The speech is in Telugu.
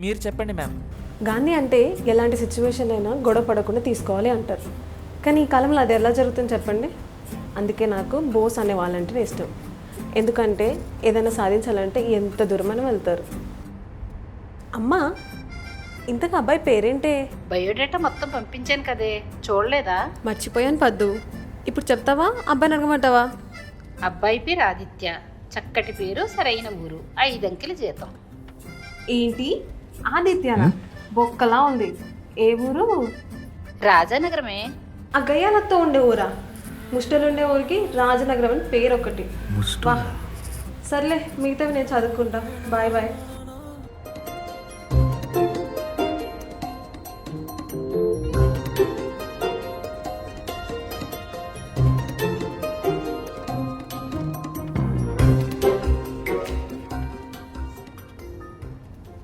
మీరు చెప్పండి మ్యామ్. గాంధీ అంటే ఎలాంటి సిచ్యువేషన్ అయినా గొడవ పడకుండా తీసుకోవాలి అంటారు. కానీ ఈ కాలంలో అది ఎలా జరుగుతుంది చెప్పండి. అందుకే నాకు బోస్ అనే వాళ్ళంటేనే ఇష్టం. ఎందుకంటే ఏదైనా సాధించాలంటే ఎంత దూరమైనా వెళ్తారు. అమ్మా, ఇంతకు అబ్బాయి పేరేంటే? బయోడేటా మొత్తం పంపించాను కదే, చూడలేదా? మర్చిపోయాను పద్దు. ఇప్పుడు చెప్తావా, అబ్బాయిని అడగమంటావా? అబ్బాయి పేరు ఆదిత్య, చక్కటి పేరు, సరైన ఊరు, 5 అంకెల జీతం. ఏంటి ఆదిత్యనా? బొక్కలా ఉంది. ఏ ఊరు? రాజానగరమే. ఆ గయ్యాలతో ఉండే ఊరా? ముష్టలు ఉండే ఊరికి రాజనగరం అని పేరు ఒకటి. వా, సర్లే, మిగతావి నేను చదువుకుంటా. Bye bye.